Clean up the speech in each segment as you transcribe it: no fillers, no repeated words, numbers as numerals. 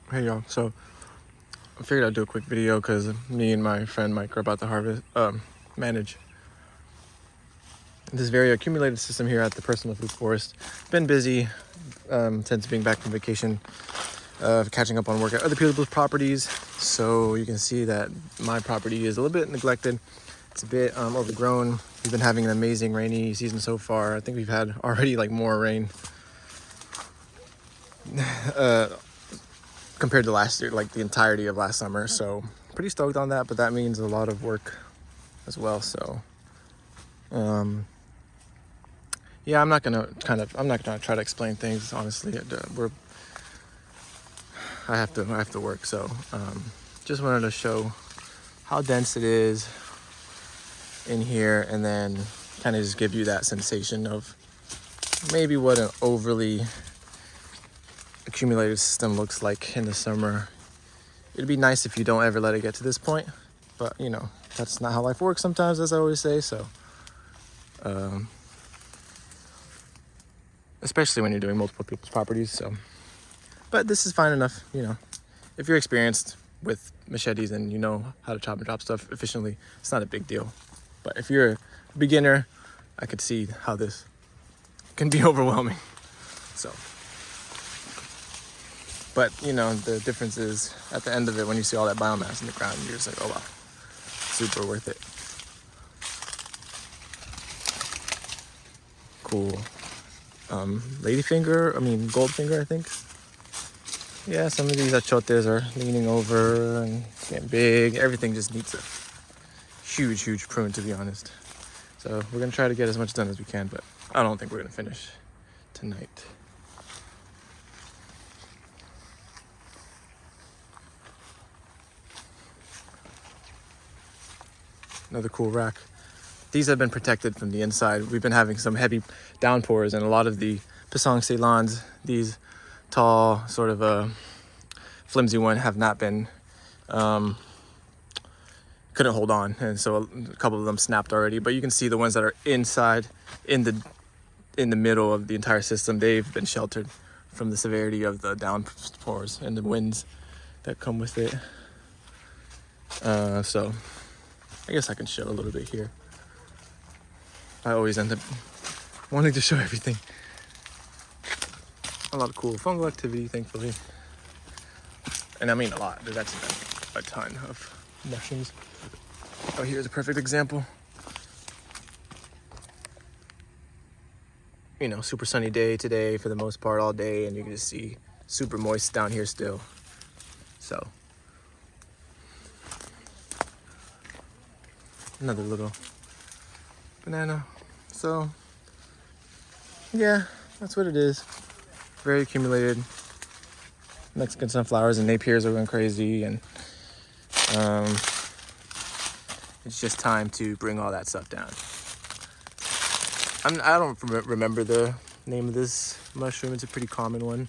Hey y'all, so I figured I'd do a quick video because me and my friend Mike are about to manage this very accumulated system here at the personal food forest. Been busy since being back from vacation, catching up on work at other people's properties. So you can see that my property is a little bit neglected. It's a bit overgrown. We've been having an amazing rainy season so far. I think we've had already like more rain compared to last year, like the entirety of last summer. So pretty stoked on that, but that means a lot of work as well. So yeah, I'm not gonna try to explain things, honestly. I have to work. So just wanted to show how dense it is in here, and then kind of just give you that sensation of maybe what an overly accumulated system looks like in the summer. It'd be nice if you don't ever let it get to this point, but you know, that's not how life works sometimes, as I always say. So especially when you're doing multiple people's properties. So but this is fine enough, you know. If you're experienced with machetes and you know how to chop and drop stuff efficiently, it's not a big deal. But if you're a beginner, I could see how this can be overwhelming. So but you know, the difference is at the end of it, when you see all that biomass in the ground, you're just like, oh wow, super worth it. Cool. Goldfinger, I think. Yeah, some of these achotes are leaning over and getting big. Everything just needs a huge prune, to be honest. So we're gonna try to get as much done as we can, but I don't think we're gonna finish tonight. Another cool rack. These have been protected from the inside. We've been having some heavy downpours, and a lot of the Pisang Ceylons, these tall, sort of flimsy one, have not been, couldn't hold on. And so a couple of them snapped already, but you can see the ones that are inside, in the middle of the entire system, they've been sheltered from the severity of the downpours and the winds that come with it. So I guess I can show a little bit here. I always end up wanting to show everything. A lot of cool fungal activity, thankfully. And I mean a lot. There's actually been a ton of mushrooms. Oh, here's a perfect example. You know, super sunny day today for the most part, all day, and you can just see super moist down here still. So another little banana. So yeah, that's what it is. Very accumulated. Mexican sunflowers and Napiers are going crazy, and it's just time to bring all that stuff down. I don't remember the name of this mushroom. It's a pretty common one.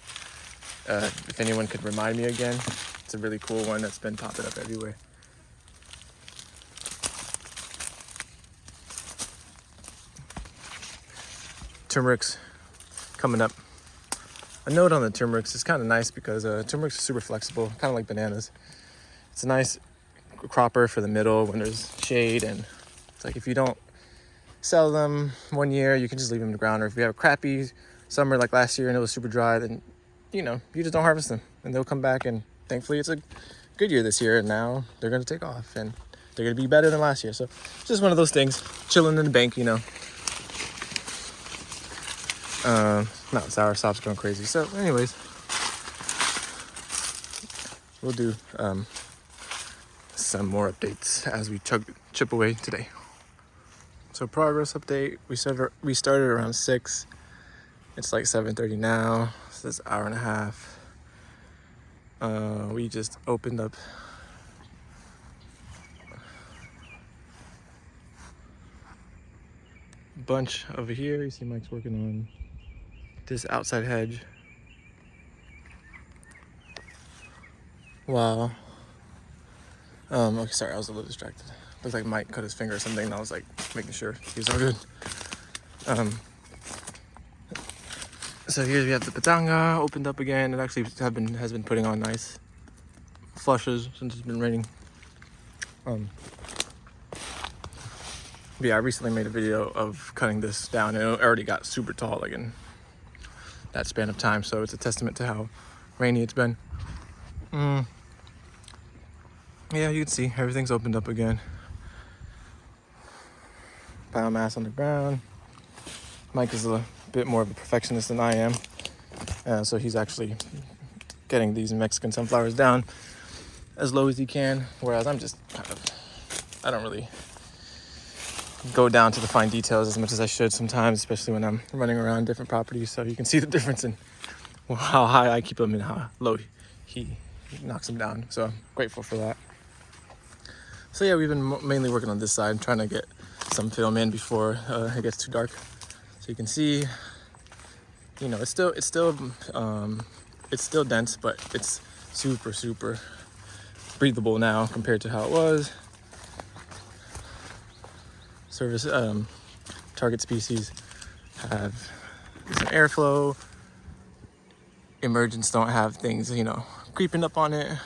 If anyone could remind me again, it's a really cool one that's been popping up everywhere. Turmeric's coming up. A note on the turmerics is kind of nice because turmerics are super flexible, kind of like bananas. It's a nice cropper for the middle when there's shade, and it's like if you don't sell them one year, you can just leave them in the ground. Or if you have a crappy summer like last year and it was super dry, then you know, you just don't harvest them and they'll come back, and thankfully it's a good year this year, and now they're going to take off and they're going to be better than last year. So it's just one of those things, chilling in the bank, you know. No, soursop's going crazy. So anyways, we'll do some more updates as we chip away today. So progress update, we started around 6. It's like 7:30 now, so it's an hour and a half. We just opened up a bunch over here. You see Mike's working on this outside hedge. Wow. Okay, sorry, I was a little distracted. Looked like Mike cut his finger or something, and I was like making sure he's all good. So here we have the patanga opened up again. It actually has been putting on nice. flushes since it's been raining. But yeah, I recently made a video of cutting this down, and it already got super tall, like in that span of time. So it's a testament to how rainy it's been. Yeah, you can see everything's opened up again. Biomass on the ground. Mike is a bit more of a perfectionist than I am, so he's actually getting these Mexican sunflowers down as low as he can, whereas I'm just I don't really go down to the fine details as much as I should sometimes, especially when I'm running around different properties. So you can see the difference in how high I keep them and how low he knocks them down. So I'm grateful for that. So yeah, we've been mainly working on this side, trying to get some film in before it gets too dark. So you can see, you know, it's still dense, but it's super breathable now compared to how it was. Target species have some airflow. Emergents don't have things, you know, creeping up on it.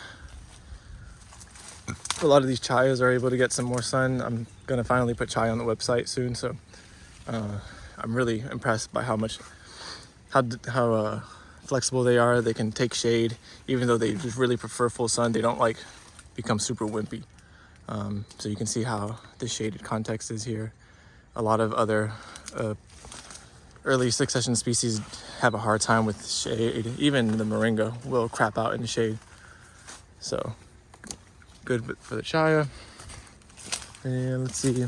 A lot of these chayas are able to get some more sun. I'm gonna finally put chai on the website soon, so I'm really impressed by how flexible they are. They can take shade, even though they just really prefer full sun. They don't like become super wimpy. So you can see how the shaded context is here. A lot of other early succession species have a hard time with shade. Even the moringa will crap out in the shade. So good for the chaya. And let's see.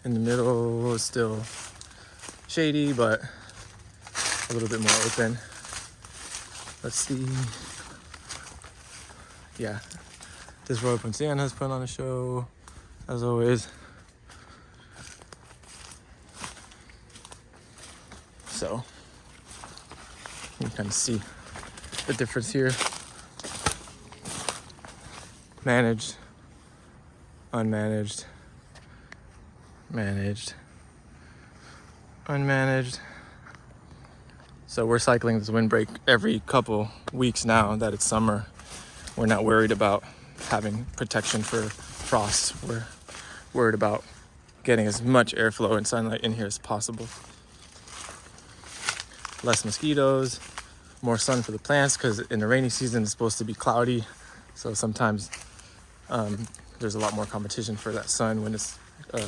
In the middle is still shady, but a little bit more open. Let's see. Yeah, this Royal Poinciana has put on a show, as always. So you can kind of see the difference here. Managed, unmanaged, managed, unmanaged. So we're cycling this windbreak every couple weeks now that it's summer. We're not worried about having protection for frost. We're worried about getting as much airflow and sunlight in here as possible. Less mosquitoes, more sun for the plants, because in the rainy season it's supposed to be cloudy. So sometimes there's a lot more competition for that sun when it's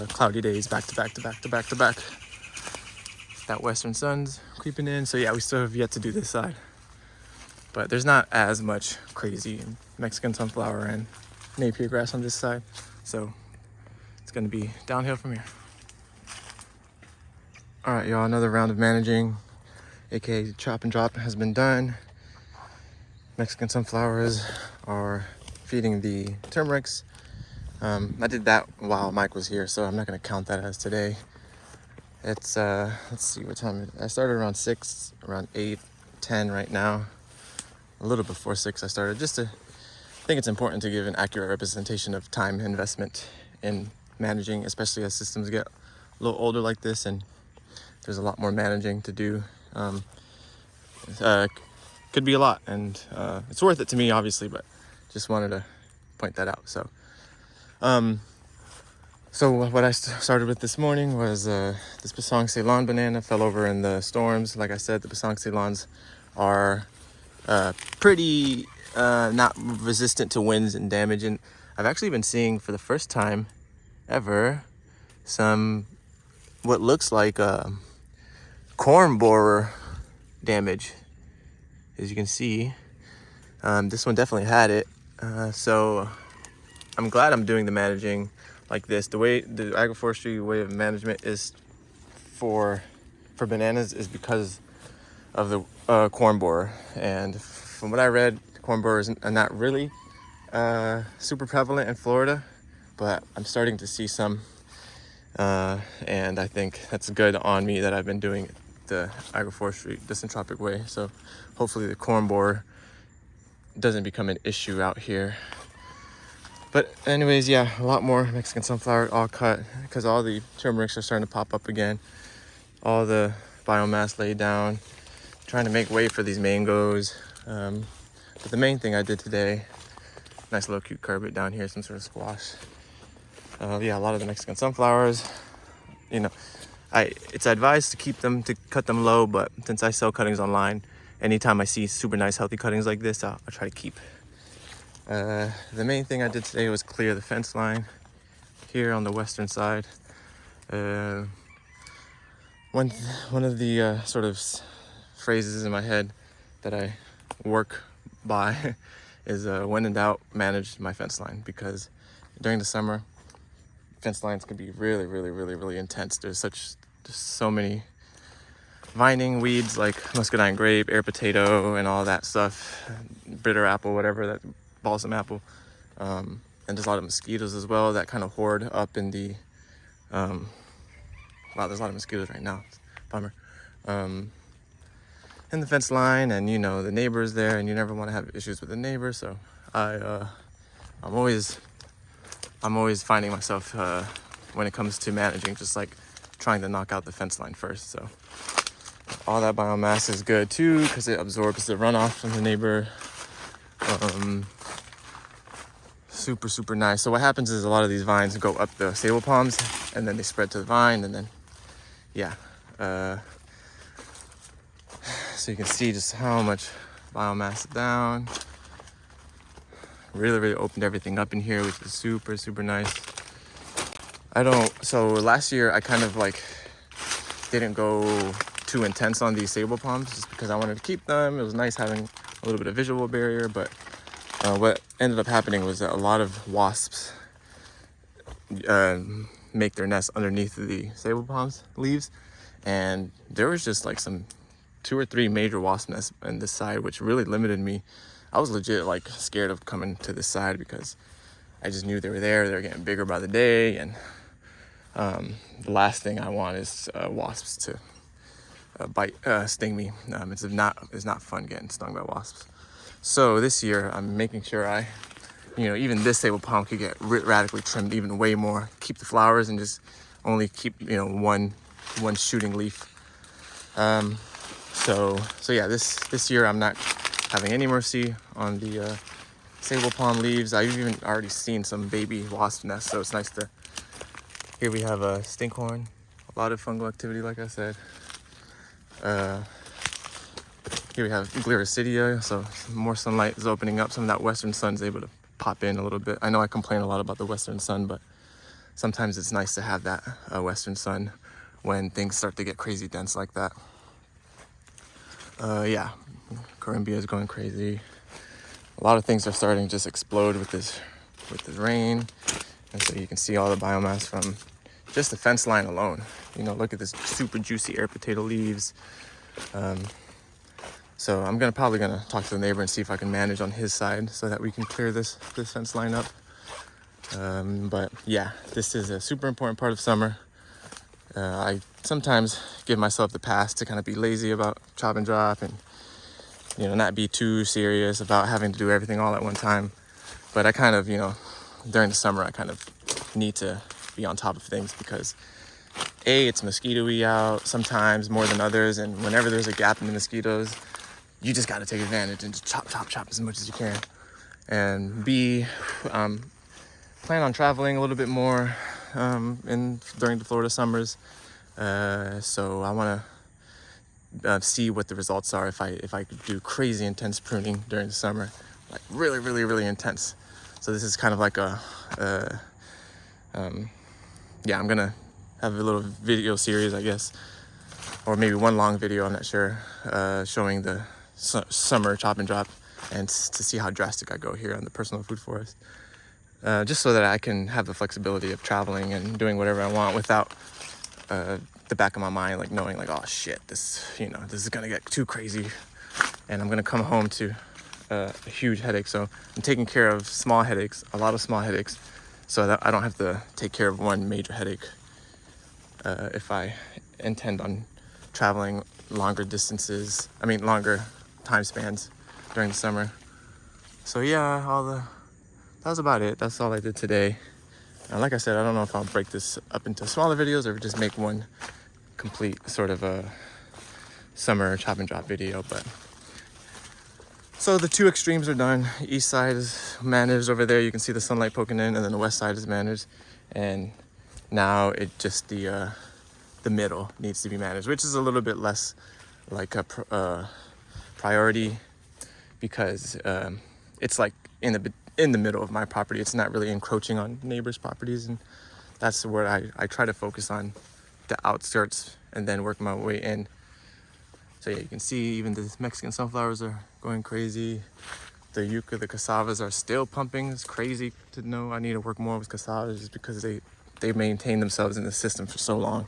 cloudy days back to back. That western sun's creeping in. So yeah, we still have yet to do this side. But there's not as much crazy Mexican sunflower and Napier grass on this side. So it's gonna be downhill from here. All right, y'all, another round of managing, aka chop and drop, has been done. Mexican sunflowers are feeding the turmerics. I did that while Mike was here, so I'm not gonna count that as today. It's, let's see what time I started around 6, around 8, 10 right now. A little before 6 I started, I think it's important to give an accurate representation of time investment in managing, especially as systems get a little older like this and there's a lot more managing to do. Could be a lot, and it's worth it to me, obviously, but just wanted to point that out. So what I started with this morning was this Pasang Ceylon banana fell over in the storms. Like I said, the Pasang Ceylons are pretty not resistant to winds and damage, and I've actually been seeing for the first time ever some what looks like corn borer damage. As you can see, this one definitely had it, so I'm glad I'm doing the managing like this. The agroforestry way of management is for bananas is because of the corn borer, and from what I read, corn borers are not really super prevalent in Florida, but I'm starting to see some, and I think that's good on me that I've been doing the agroforestry, the Syntropic way. So hopefully the corn borer doesn't become an issue out here. But anyways, yeah, a lot more Mexican sunflower all cut because all the turmerics are starting to pop up again. All the biomass laid down, trying to make way for these mangoes. But the main thing I did today, nice little cute curvet down here, some sort of squash. Yeah, a lot of the Mexican sunflowers. You know, it's advised to cut them low, but since I sell cuttings online, anytime I see super nice healthy cuttings like this, I'll try to keep. The main thing I did today was clear the fence line here on the western side. One of the sort of phrases in my head that I work by is when in doubt, manage my fence line, because during the summer, fence lines can be really intense. There's so many vining weeds like muscadine grape, air potato, and all that stuff, bitter apple, whatever, that balsam apple, and there's a lot of mosquitoes as well that kind of hoard up in the wow, there's a lot of mosquitoes right now. Bummer. In the fence line, and you know, the neighbors there, and you never want to have issues with the neighbor. So I'm always finding myself when it comes to managing, just like trying to knock out the fence line first. So all that biomass is good too, because it absorbs the runoff from the neighbor. Super nice. So what happens is a lot of these vines go up the sable palms, and then they spread to the vine, and then yeah. So you can see just how much biomass is down. Really opened everything up in here, which is super nice. So last year I kind of like didn't go too intense on these sable palms just because I wanted to keep them. It was nice having a little bit of visual barrier, but what ended up happening was that a lot of wasps make their nests underneath the sable palms leaves, and there was just like 2 or 3 major wasp nests on this side, which really limited me. I was legit like scared of coming to this side because I just knew they were there. They're getting bigger by the day, and the last thing I want is wasps to sting me. It's not fun getting stung by wasps. So this year I'm making sure even this sable palm could get radically trimmed even way more. Keep the flowers and just only keep one shooting leaf. So yeah, this year I'm not having any mercy on the sable palm leaves. I've even already seen some baby wasp nests, so it's nice to. Here we have a stinkhorn, a lot of fungal activity, like I said. Here we have Gliricidia, so more sunlight is opening up. Some of that western sun's able to pop in a little bit. I know I complain a lot about the western sun, but sometimes it's nice to have that western sun when things start to get crazy dense like that. Yeah, Corymbia is going crazy. A lot of things are starting to just explode with this rain. And so you can see all the biomass from just the fence line alone. Look at this super juicy air potato leaves. So I'm probably gonna talk to the neighbor and see if I can manage on his side so that we can clear this fence line up. But yeah, this is a super important part of summer. I sometimes give myself the pass to kind of be lazy about chop and drop and not be too serious about having to do everything all at one time. But I kind of, during the summer, I kind of need to be on top of things because it's mosquito-y out sometimes more than others, and whenever there's a gap in the mosquitoes, you just got to take advantage and just chop as much as you can. And B, plan on traveling a little bit more during the Florida summers. So I want to see what the results are if I could do crazy intense pruning during the summer, like really intense. So this is kind of like yeah, I'm gonna have a little video series, I guess, or maybe one long video, I'm not sure, showing the summer chop and drop and to see how drastic I go here on the personal food forest. Just so that I can have the flexibility of traveling and doing whatever I want without the back of my mind, like knowing like, oh shit, this is gonna get too crazy and I'm gonna come home to a huge headache. So I'm taking care of a lot of small headaches, so that I don't have to take care of one major headache if I intend on traveling longer time spans during the summer. So yeah, that was about it. That's all I did today. Like I said, I don't know if I'll break this up into smaller videos or just make one complete sort of a summer chop and drop video, but So the two extremes are done. East side is managed over there. You can see the sunlight poking in, and then the west side is managed. And now it just the middle needs to be managed, which is a little bit less like a priority, because it's like in the middle of my property. It's not really encroaching on neighbors' properties, and that's where I try to focus on the outskirts and then work my way in. So yeah, you can see even the Mexican sunflowers are going crazy. The yucca, the cassavas are still pumping. It's crazy to know. I need to work more with cassavas just because they maintain themselves in the system for so long,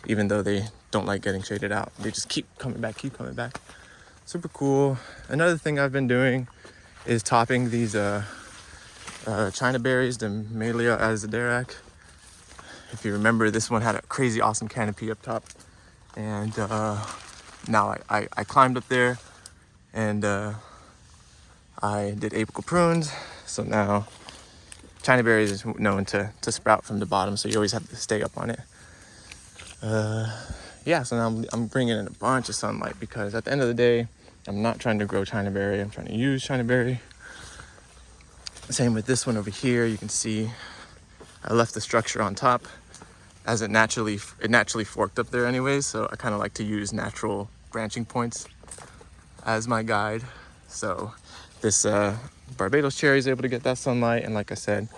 even though they don't like getting shaded out. They just keep coming back. Super cool. Another thing I've been doing is topping these China berries, the Melia Azaderac. If you remember, this one had a crazy awesome canopy up top, and now I climbed up there, and I did apical prunes. So now China berries is known to sprout from the bottom, so you always have to stay up on it. Yeah, so now I'm bringing in a bunch of sunlight, because at the end of the day, I'm not trying to grow China berry. I'm trying to use China berry. Same with this one over here. You can see I left the structure on top, as it naturally forked up there anyways. So I kind of like to use natural branching points as my guide. So this Barbados cherry is able to get that sunlight, and like I said,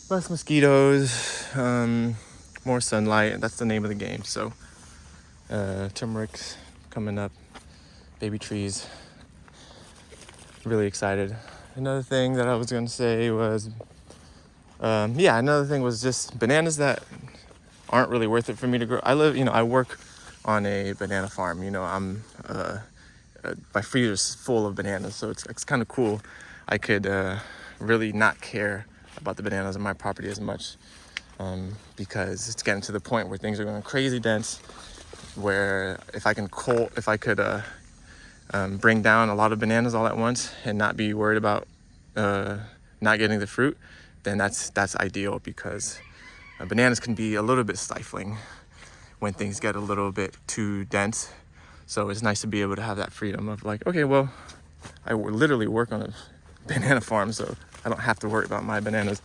less mosquitoes, more sunlight, and that's the name of the game. So turmeric's coming up, baby trees, really excited. Another thing that I was going to say was another thing was just bananas that aren't really worth it for me to grow. I work on a banana farm. I'm my freezer's full of bananas, so it's kind of cool. I could really not care about the bananas on my property as much, because it's getting to the point where things are going crazy dense, where if I could bring down a lot of bananas all at once and not be worried about not getting the fruit, then that's ideal, because bananas can be a little bit stifling when things get a little bit too dense. So it's nice to be able to have that freedom of like, okay, well, I literally work on a banana farm, so I don't have to worry about my bananas.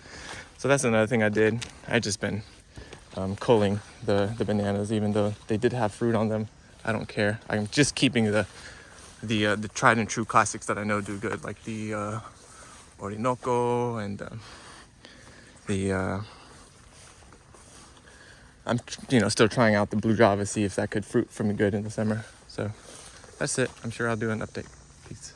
So that's another thing I did. I just been culling the bananas, even though they did have fruit on them. I don't care. I'm just keeping the tried and true classics that I know do good, like the Orinoco and I'm still trying out the blue java, see if that could fruit for me good in the summer. So that's it. I'm sure I'll do an update. Peace.